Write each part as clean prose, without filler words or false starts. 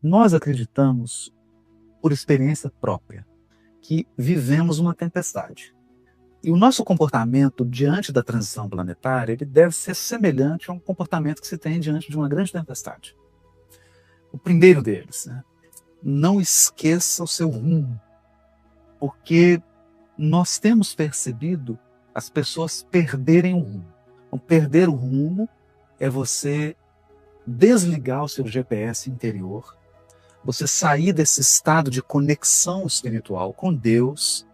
Nós acreditamos, por experiência própria, que vivemos uma tempestade. E o nosso comportamento diante da transição planetária, ele deve ser semelhante a um comportamento que se tem diante de uma grande tempestade. O primeiro deles, né? Não esqueça o seu rumo, porque nós temos percebido as pessoas perderem o rumo. Então, perder o rumo é você desligar o seu GPS interior, você sair desse estado de conexão espiritual com Deus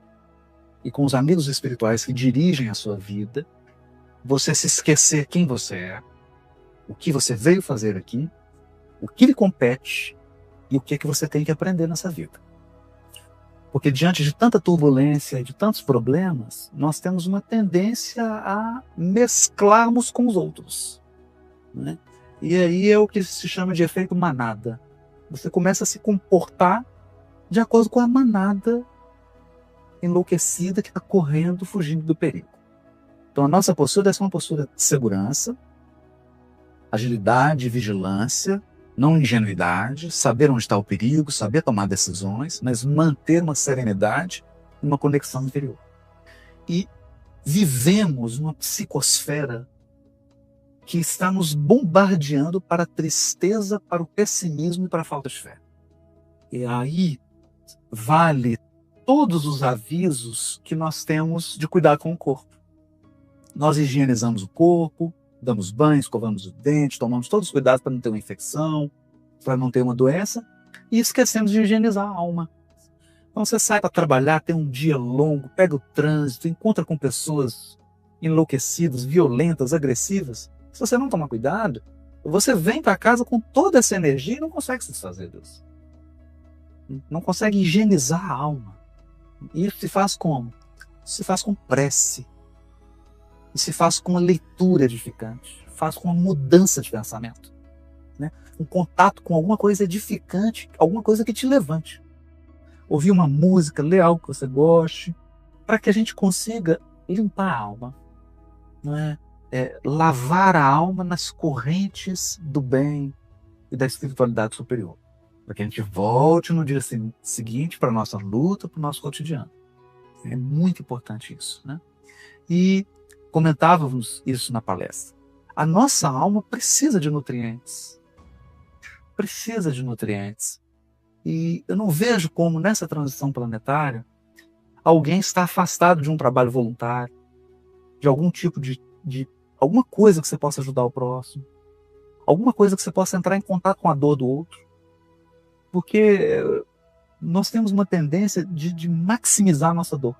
e com os amigos espirituais que dirigem a sua vida, você se esquecer quem você é, o que você veio fazer aqui, o que lhe compete e o que é que você tem que aprender nessa vida. Porque diante de tanta turbulência e de tantos problemas, nós temos uma tendência a mesclarmos com os outros, né? E aí é o que se chama de efeito manada. Você começa a se comportar de acordo com a manada enlouquecida que está correndo, fugindo do perigo. Então a nossa postura deve ser uma postura de segurança, agilidade, vigilância, não ingenuidade, saber onde está o perigo, saber tomar decisões, mas manter uma serenidade e uma conexão interior. E vivemos uma psicosfera que está nos bombardeando para a tristeza, para o pessimismo e para a falta de fé. E aí vale todos os avisos que nós temos de cuidar com o corpo. Nós higienizamos o corpo, damos banho, escovamos o dente, tomamos todos os cuidados para não ter uma infecção, para não ter uma doença, e esquecemos de higienizar a alma. Então você sai para trabalhar, tem um dia longo, pega o trânsito, encontra com pessoas enlouquecidas, violentas, agressivas. Se você não tomar cuidado, você vem para casa com toda essa energia e não consegue se desfazer disso. Não consegue higienizar a alma. E isso se faz como? Se faz com prece. E se faz com uma leitura edificante. Faz com uma mudança de pensamento. Né? Um contato com alguma coisa edificante, alguma coisa que te levante. Ouvir uma música, ler algo que você goste, para que a gente consiga limpar a alma. Não é? Lavar a alma nas correntes do bem e da espiritualidade superior. Para que a gente volte no dia seguinte para a nossa luta, para o nosso cotidiano. É muito importante isso, né? E comentávamos isso na palestra. A nossa alma precisa de nutrientes. Precisa de nutrientes. E eu não vejo como nessa transição planetária alguém está afastado de um trabalho voluntário, de algum tipo de alguma coisa que você possa ajudar o próximo, alguma coisa que você possa entrar em contato com a dor do outro. Porque nós temos uma tendência de maximizar a nossa dor.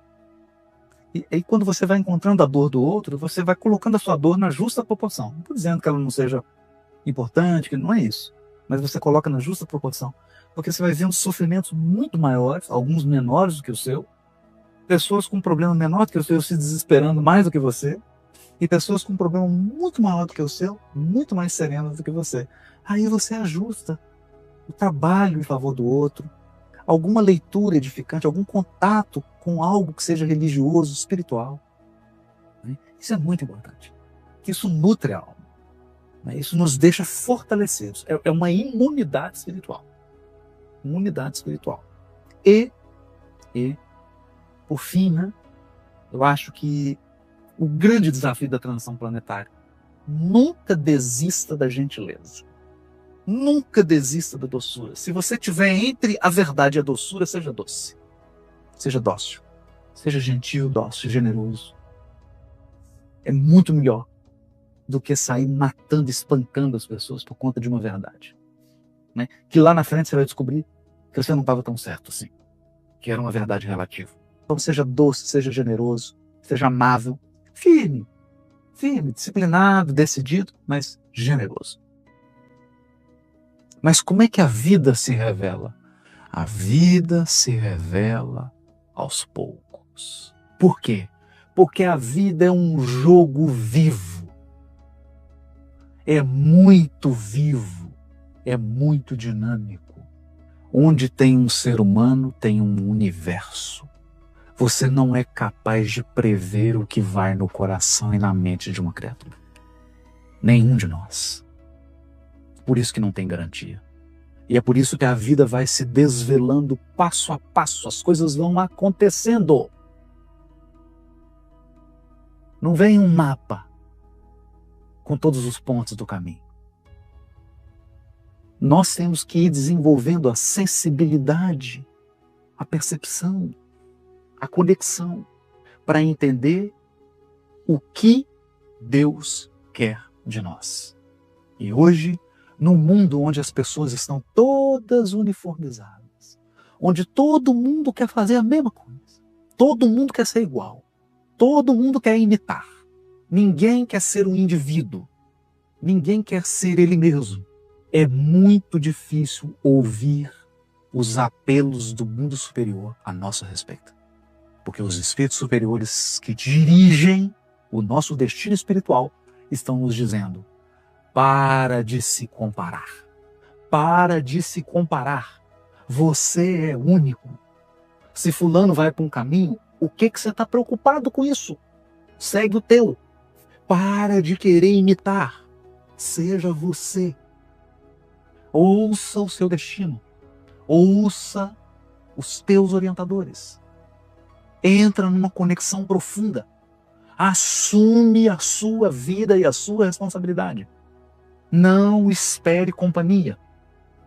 E aí quando você vai encontrando a dor do outro, você vai colocando a sua dor na justa proporção. Não estou dizendo que ela não seja importante, que não é isso. Mas você coloca na justa proporção. Porque você vai vendo sofrimentos muito maiores, alguns menores do que o seu, pessoas com um problema menor do que o seu se desesperando mais do que você, e pessoas com um problema muito maior do que o seu, muito mais serenas do que você. Aí você ajusta o trabalho em favor do outro, alguma leitura edificante, algum contato com algo que seja religioso, espiritual. Isso é muito importante. Isso nutre a alma. Isso nos deixa fortalecidos. É uma imunidade espiritual. Imunidade espiritual. E por fim, né, eu acho que o grande desafio da transição planetária: nunca desista da gentileza. Nunca desista da doçura. Se você estiver entre a verdade e a doçura, seja doce. Seja dócil. Seja gentil, dócil, generoso. É muito melhor do que sair matando, espancando as pessoas por conta de uma verdade. Né? Que lá na frente você vai descobrir que você não estava tão certo assim. Que era uma verdade relativa. Então seja doce, seja generoso, seja amável, firme, disciplinado, decidido, mas generoso. Mas como é que a vida se revela? A vida se revela aos poucos. Por quê? Porque a vida é um jogo vivo. É muito vivo. É muito dinâmico. Onde tem um ser humano, tem um universo. Você não é capaz de prever o que vai no coração e na mente de uma criatura. Nenhum de nós. Por isso que não tem garantia. E é por isso que a vida vai se desvelando passo a passo, as coisas vão acontecendo. Não vem um mapa com todos os pontos do caminho. Nós temos que ir desenvolvendo a sensibilidade, a percepção, a conexão, para entender o que Deus quer de nós. E hoje, num mundo onde as pessoas estão todas uniformizadas, onde todo mundo quer fazer a mesma coisa, todo mundo quer ser igual, todo mundo quer imitar, ninguém quer ser um indivíduo, ninguém quer ser ele mesmo. É muito difícil ouvir os apelos do mundo superior a nosso respeito. Porque os espíritos superiores que dirigem o nosso destino espiritual estão nos dizendo: para de se comparar. Para de se comparar. Você é único. Se fulano vai para um caminho, o que você está preocupado com isso? Segue o teu. Para de querer imitar. Seja você. Ouça o seu destino. Ouça os teus orientadores. Entra numa conexão profunda. Assume a sua vida e a sua responsabilidade. Não espere companhia,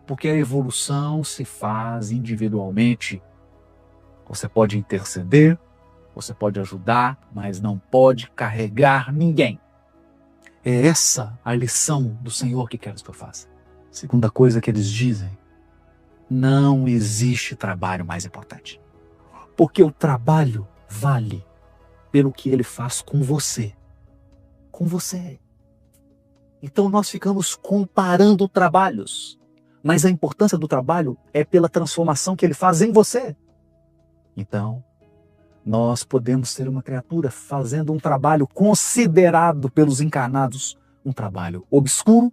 porque a evolução se faz individualmente. Você pode interceder, você pode ajudar, mas não pode carregar ninguém. É essa a lição do Senhor que queres que eu faça. Segunda coisa que eles dizem: não existe trabalho mais importante. Porque o trabalho vale pelo que ele faz com você. Com você. Então nós ficamos comparando trabalhos. Mas a importância do trabalho é pela transformação que ele faz em você. Então, nós podemos ser uma criatura fazendo um trabalho considerado pelos encarnados um trabalho obscuro,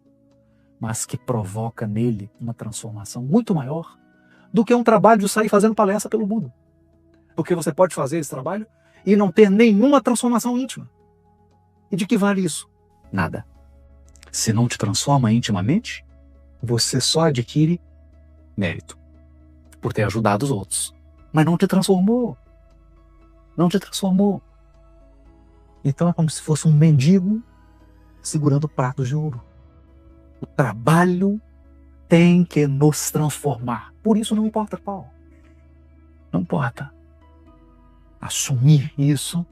mas que provoca nele uma transformação muito maior do que um trabalho de sair fazendo palestra pelo mundo. Porque você pode fazer esse trabalho e não ter nenhuma transformação íntima. E de que vale isso? Nada. Se não te transforma intimamente, você só adquire mérito por ter ajudado os outros. Mas não te transformou. Não te transformou. Então é como se fosse um mendigo segurando pratos de ouro. O trabalho tem que nos transformar. Por isso não importa qual. Não importa. Assumir isso,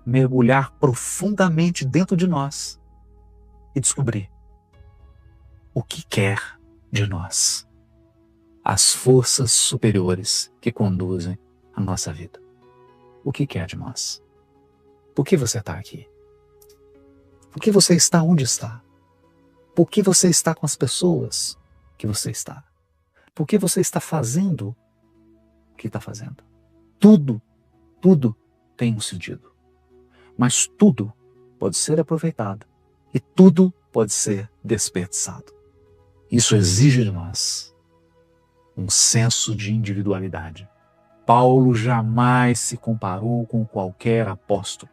mergulhar profundamente dentro de nós e descobrir o que quer de nós as forças superiores que conduzem a nossa vida. O que quer de nós? Por que você está aqui? Por que você está onde está? Por que você está com as pessoas que você está? Por que você está fazendo o que está fazendo? Tudo tem um sentido. Mas tudo pode ser aproveitado e tudo pode ser desperdiçado. Isso exige de nós um senso de individualidade. Paulo jamais se comparou com qualquer apóstolo.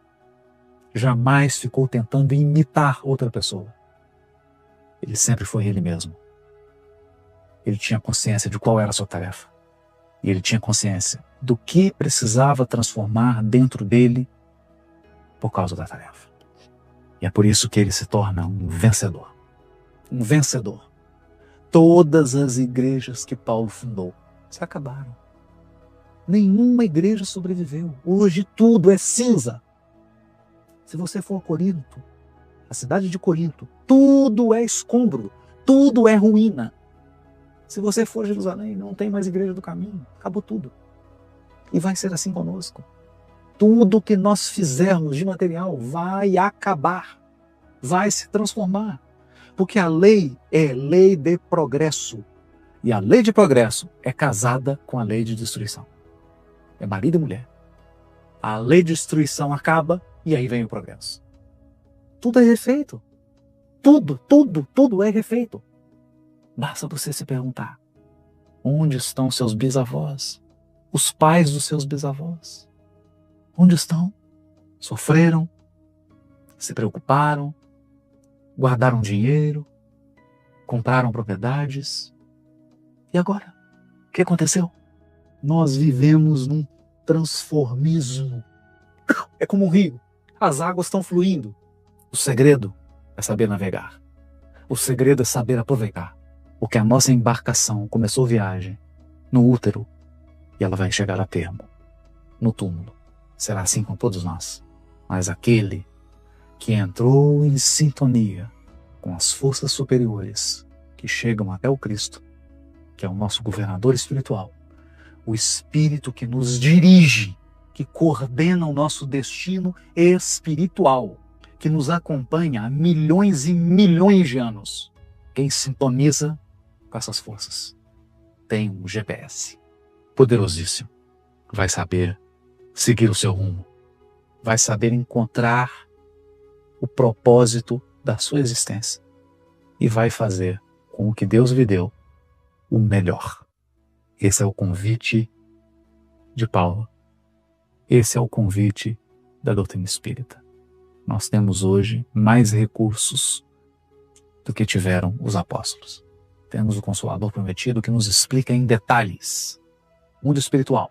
Jamais ficou tentando imitar outra pessoa. Ele sempre foi ele mesmo. Ele tinha consciência de qual era a sua tarefa. E ele tinha consciência do que precisava transformar dentro dele por causa da tarefa. E é por isso que ele se torna um vencedor. Um vencedor. Todas as igrejas que Paulo fundou se acabaram. Nenhuma igreja sobreviveu. Hoje tudo é cinza. Se você for a Corinto, a cidade de Corinto, tudo é escombro, tudo é ruína. Se você for a Jerusalém, não tem mais igreja do caminho, acabou tudo. E vai ser assim conosco. Tudo que nós fizermos de material vai acabar, vai se transformar. Porque a lei é lei de progresso. E a lei de progresso é casada com a lei de destruição. É marido e mulher. A lei de destruição acaba e aí vem o progresso. Tudo é refeito. Tudo é refeito. Basta você se perguntar: onde estão seus bisavós? Os pais dos seus bisavós? Onde estão? Sofreram? Se preocuparam? Guardaram dinheiro? Compraram propriedades? E agora? O que aconteceu? Nós vivemos num transformismo. É como um rio. As águas estão fluindo. O segredo é saber navegar. O segredo é saber aproveitar. Porque a nossa embarcação começou viagem no útero e ela vai chegar a termo, no túmulo. Será assim com todos nós. Mas aquele que entrou em sintonia com as forças superiores que chegam até o Cristo, que é o nosso governador espiritual, o Espírito que nos dirige, que coordena o nosso destino espiritual, que nos acompanha há milhões e milhões de anos. Quem sintoniza com essas forças tem um GPS poderosíssimo. Vai saber seguir o seu rumo. Vai saber encontrar o propósito da sua existência e vai fazer com o que Deus lhe deu o melhor. Esse é o convite de Paulo. Esse é o convite da doutrina espírita. Nós temos hoje mais recursos do que tiveram os apóstolos. Temos o Consolador prometido que nos explica em detalhes mundo espiritual,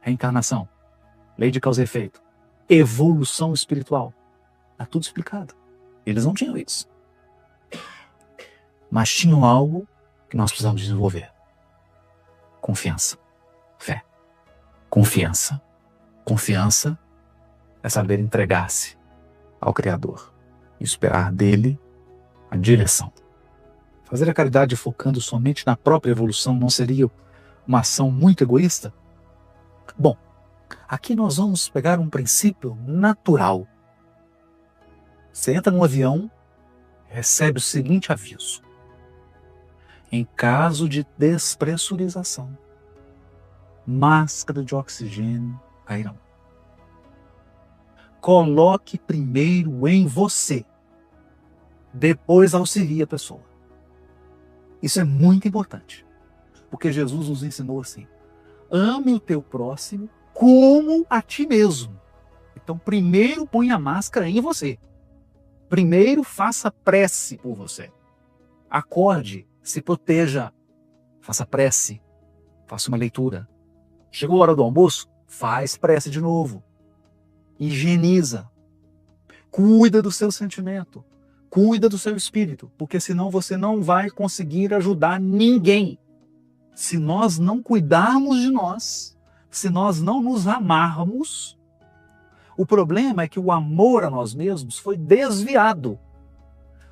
reencarnação, lei de causa e efeito, evolução espiritual. Está tudo explicado. Eles não tinham isso. Mas tinham algo que nós precisamos desenvolver. Confiança. Fé. Confiança. Confiança é saber entregar-se ao Criador e esperar dele a direção. Fazer a caridade focando somente na própria evolução não seria uma ação muito egoísta? Bom, aqui nós vamos pegar um princípio natural. Você entra num avião, recebe o seguinte aviso: em caso de despressurização, máscara de oxigênio cairão. Coloque primeiro em você, depois auxilie a pessoa. Isso é muito importante, porque Jesus nos ensinou assim: ame o teu próximo como a ti mesmo. Então, primeiro põe a máscara em você. Primeiro faça prece por você. Acorde, se proteja, faça prece, faça uma leitura. Chegou a hora do almoço? Faz prece de novo. Higieniza. Cuida do seu sentimento. Cuida do seu espírito, porque senão você não vai conseguir ajudar ninguém. Se nós não cuidarmos de nós, se nós não nos amarmos, o problema é que o amor a nós mesmos foi desviado.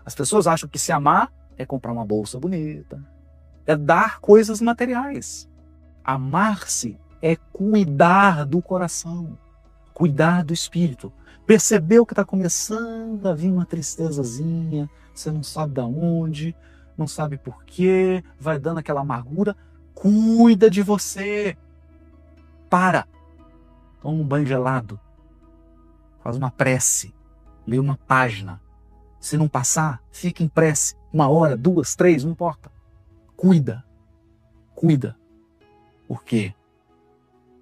As pessoas acham que se amar é comprar uma bolsa bonita, é dar coisas materiais. Amar-se é cuidar do coração, cuidar do espírito. Percebeu que está começando a vir uma tristezazinha, você não sabe de onde, não sabe por quê, vai dando aquela amargura. Cuida de você. Para. Toma um banho gelado. Faz uma prece. Lê uma página. Se não passar, fica em prece. 1 hora, 2, 3, não importa. Cuida. Cuida. Por quê?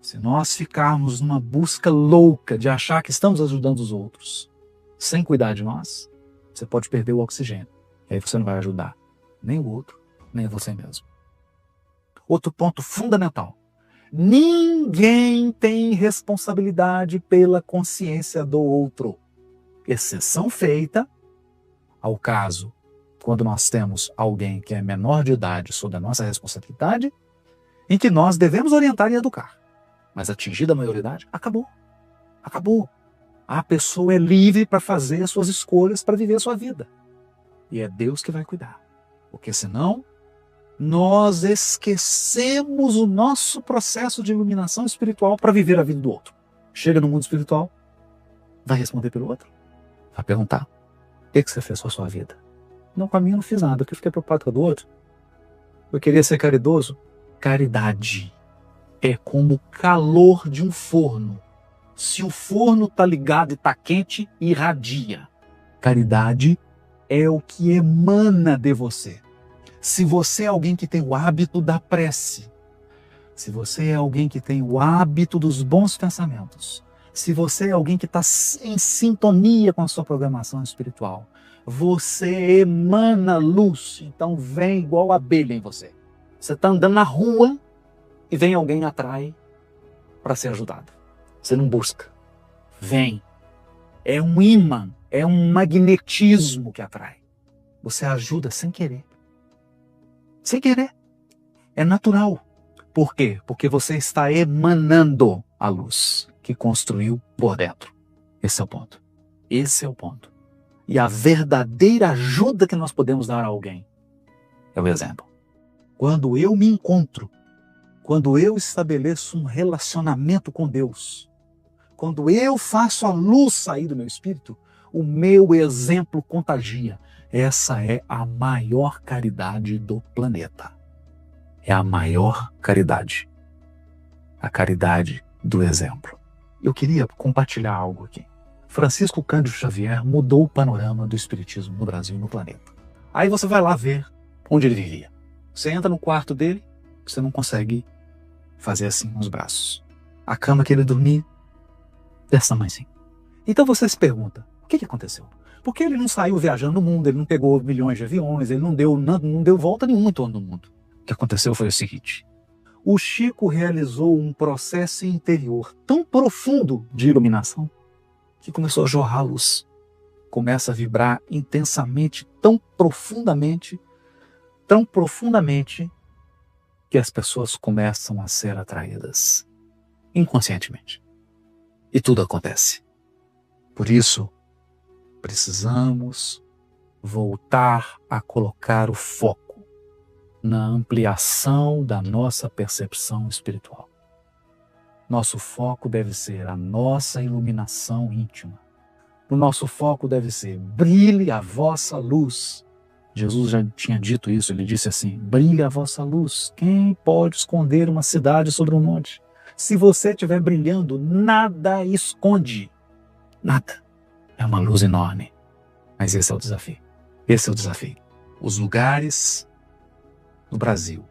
Se nós ficarmos numa busca louca de achar que estamos ajudando os outros, sem cuidar de nós, você pode perder o oxigênio. E aí você não vai ajudar nem o outro, nem você mesmo. Outro ponto fundamental: ninguém tem responsabilidade pela consciência do outro. Exceção feita ao caso quando nós temos alguém que é menor de idade sob a nossa responsabilidade, em que nós devemos orientar e educar. Mas atingida a maioridade, acabou. Acabou. A pessoa é livre para fazer as suas escolhas, para viver a sua vida. E é Deus que vai cuidar. Porque senão, nós esquecemos o nosso processo de iluminação espiritual para viver a vida do outro. Chega no mundo espiritual, vai responder pelo outro. Vai perguntar: o que você fez com a sua vida? Não, com a minha eu não fiz nada, porque eu fiquei preocupado com a do outro. Eu queria ser caridoso. Caridade é como o calor de um forno. Se o forno está ligado e está quente, irradia. Caridade é o que emana de você. Se você é alguém que tem o hábito da prece, se você é alguém que tem o hábito dos bons pensamentos, se você é alguém que está em sintonia com a sua programação espiritual, você emana luz, então vem igual abelha em você. Você está andando na rua e vem alguém e atrai para ser ajudado. Você não busca. Vem. É um imã, é um magnetismo que atrai. Você ajuda sem querer. Sem querer. É natural. Por quê? Porque você está emanando a luz que construiu por dentro. Esse é o ponto. Esse é o ponto. E a verdadeira ajuda que nós podemos dar a alguém é o exemplo. Quando eu me encontro, quando eu estabeleço um relacionamento com Deus, quando eu faço a luz sair do meu espírito, o meu exemplo contagia. Essa é a maior caridade do planeta. É a maior caridade. A caridade do exemplo. Eu queria compartilhar algo aqui. Francisco Cândido Xavier mudou o panorama do espiritismo no Brasil e no planeta. Aí você vai lá ver onde ele vivia. Você entra no quarto dele, você não consegue fazer assim nos braços. A cama que ele dormia, desse tamanhozinho. Então você se pergunta, o que aconteceu? Porque ele não saiu viajando no mundo, ele não pegou milhões de aviões, ele não deu volta nenhuma em torno do mundo. O que aconteceu foi o seguinte: o Chico realizou um processo interior tão profundo de iluminação que começou a jorrar luz. Começa a vibrar intensamente, tão profundamente, que as pessoas começam a ser atraídas inconscientemente. E tudo acontece. Por isso, precisamos voltar a colocar o foco na ampliação da nossa percepção espiritual. Nosso foco deve ser a nossa iluminação íntima. O nosso foco deve ser: brilhe a vossa luz. Jesus já tinha dito isso, ele disse assim: brilhe a vossa luz. Quem pode esconder uma cidade sobre um monte? Se você estiver brilhando, nada esconde. Nada. É uma luz enorme. Mas esse é o desafio. Esse é o desafio. Os lugares no Brasil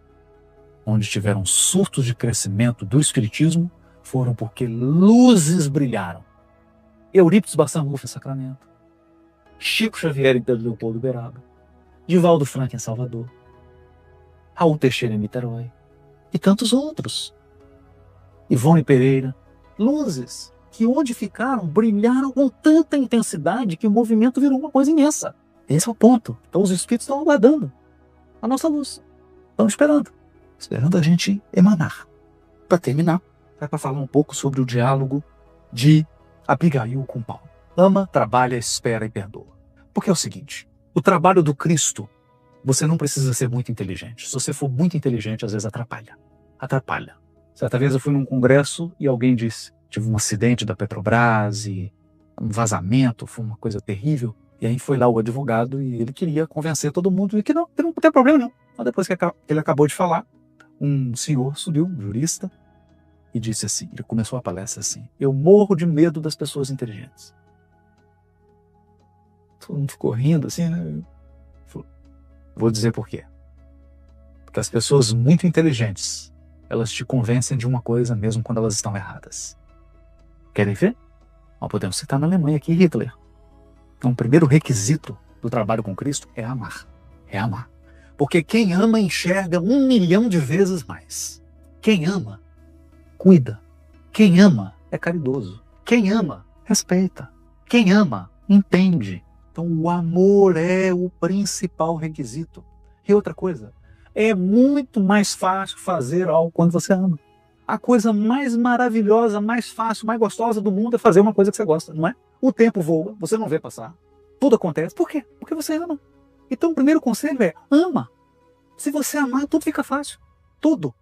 onde tiveram surtos de crescimento do espiritismo foram porque luzes brilharam. Eurípides Bassanufo em Sacramento, Chico Xavier em Pedro Leopoldo Beraba, Divaldo Franco em Salvador, Raul Teixeira em Niterói e tantos outros. Ivone Pereira. Luzes que onde ficaram brilharam com tanta intensidade que o movimento virou uma coisa imensa. Esse é o ponto. Então os espíritos estão aguardando a nossa luz. Estão esperando a gente emanar. Para terminar, vai para falar um pouco sobre o diálogo de Abigail com Paulo. Ama, trabalha, espera e perdoa. Porque é o seguinte: o trabalho do Cristo, você não precisa ser muito inteligente. Se você for muito inteligente, às vezes atrapalha. Atrapalha. Certa vez eu fui num congresso e alguém disse: tive um acidente da Petrobras e um vazamento, foi uma coisa terrível. E aí foi lá o advogado e ele queria convencer todo mundo de que não tem problema não. Mas depois que ele acabou de falar, um senhor subiu, um jurista, e disse assim, ele começou a palestra assim: eu morro de medo das pessoas inteligentes. Todo mundo ficou rindo assim, né? Vou dizer por quê. Porque as pessoas muito inteligentes, elas te convencem de uma coisa mesmo quando elas estão erradas. Querem ver? Nós podemos citar na Alemanha aqui Hitler. Então o primeiro requisito do trabalho com Cristo é amar. É amar. Porque quem ama enxerga 1 milhão de vezes mais. Quem ama, cuida. Quem ama é caridoso. Quem ama, respeita. Quem ama, entende. Então o amor é o principal requisito. E outra coisa, é muito mais fácil fazer algo quando você ama. A coisa mais maravilhosa, mais fácil, mais gostosa do mundo é fazer uma coisa que você gosta, não é? O tempo voa, você não vê passar. Tudo acontece. Por quê? Porque você ama. Então o primeiro conselho é: ama. Se você amar, tudo fica fácil. Tudo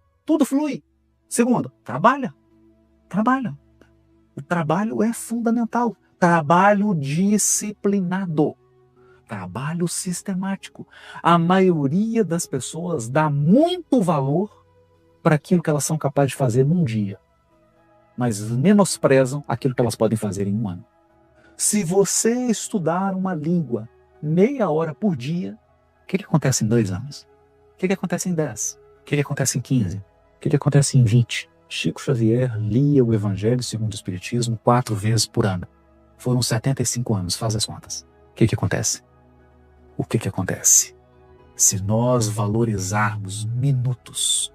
flui. Segundo, trabalha. Trabalha. O trabalho é fundamental. Trabalho disciplinado. Trabalho sistemático. A maioria das pessoas dá muito valor para aquilo que elas são capazes de fazer num dia, mas menosprezam aquilo que elas podem fazer em um ano. Se você estudar uma língua meia hora por dia, o que acontece em 2 anos? O que acontece em 10? O que acontece em 15? O que acontece em 20? Chico Xavier lia o Evangelho segundo o Espiritismo 4 vezes por ano. Foram 75 anos, faz as contas. O que acontece? O que acontece? Se nós valorizarmos minutos,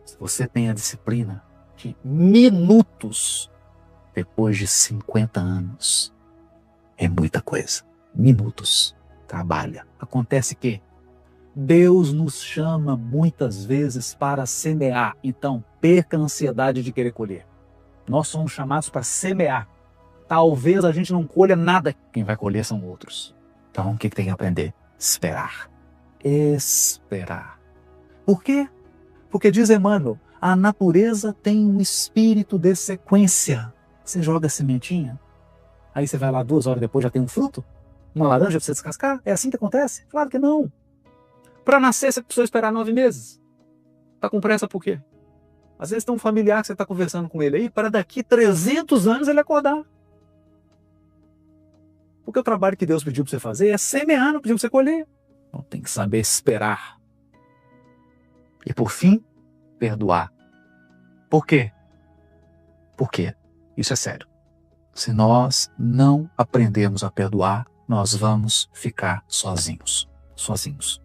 se você tem a disciplina de minutos depois de 50 anos, é muita coisa. Minutos. Trabalha. Acontece que Deus nos chama muitas vezes para semear. Então, perca a ansiedade de querer colher. Nós somos chamados para semear. Talvez a gente não colha nada. Quem vai colher são outros. Então, o que tem que aprender? Esperar. Esperar. Por quê? Porque diz Emmanuel, a natureza tem um espírito de sequência. Você joga a sementinha, aí você vai lá 2 horas depois já tem um fruto? Uma laranja para você descascar? É assim que acontece? Claro que não. Para nascer você precisou esperar 9 meses. Está com pressa por quê? Às vezes tem um familiar que você está conversando com ele aí, para daqui 300 anos ele acordar. Porque o trabalho que Deus pediu para você fazer é semear, não pediu para você colher. Então tem que saber esperar. E por fim, perdoar. Por quê? Por quê? Isso é sério. Se nós não aprendermos a perdoar, nós vamos ficar sozinhos. Sozinhos.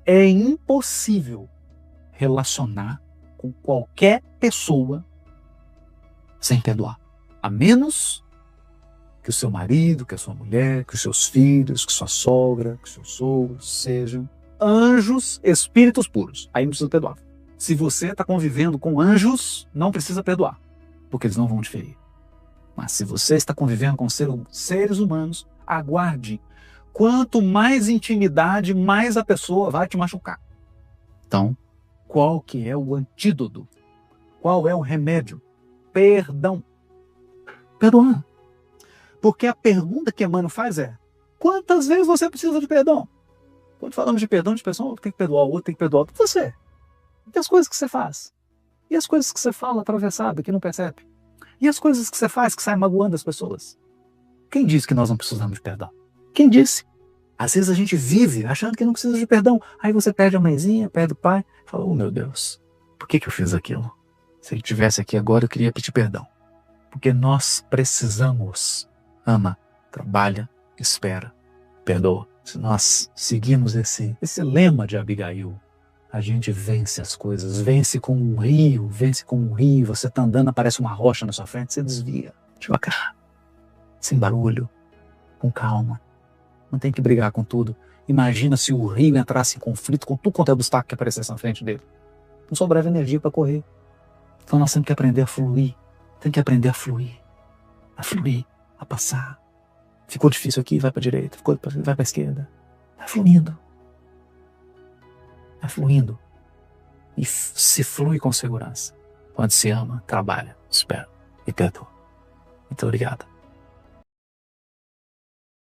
É impossível relacionar com qualquer pessoa sem perdoar. A menos que o seu marido, que a sua mulher, que os seus filhos, que sua sogra, que seus sogros sejam anjos, espíritos puros. Aí não precisa perdoar. Se você está convivendo com anjos, não precisa perdoar, porque eles não vão te ferir. Mas se você está convivendo com seres humanos, aguarde. Quanto mais intimidade, mais a pessoa vai te machucar. Então, qual que é o antídoto? Qual é o remédio? Perdão. Perdoar. Porque a pergunta que Emmanuel faz é: quantas vezes você precisa de perdão? Quando falamos de perdão de pessoa, tem que perdoar o outro, tem que perdoar você. E as coisas que você faz? E as coisas que você fala atravessada, que não percebe? E as coisas que você faz que sai magoando as pessoas? Quem disse que nós não precisamos de perdão? Quem disse? Às vezes a gente vive achando que não precisa de perdão. Aí você perde a mãezinha, perde o pai, fala: oh meu Deus, por que eu fiz aquilo? Se ele estivesse aqui agora, eu queria pedir perdão. Porque nós precisamos. Ama, trabalha, espera, perdoa. Se nós seguirmos esse lema de Abigail, a gente vence as coisas, vence como um rio, você está andando, aparece uma rocha na sua frente, você desvia, devagar, sem barulho, com calma. Não tem que brigar com tudo. Imagina se o rio entrasse em conflito com tudo quanto é obstáculo que aparecesse na frente dele. Não sobrava energia para correr. Então nós temos que aprender a fluir, a passar. Ficou difícil aqui, vai para a direita, vai para a esquerda. Vai fluindo. E se flui com segurança. Quando se ama, trabalha, espera e perdoa. Muito obrigado.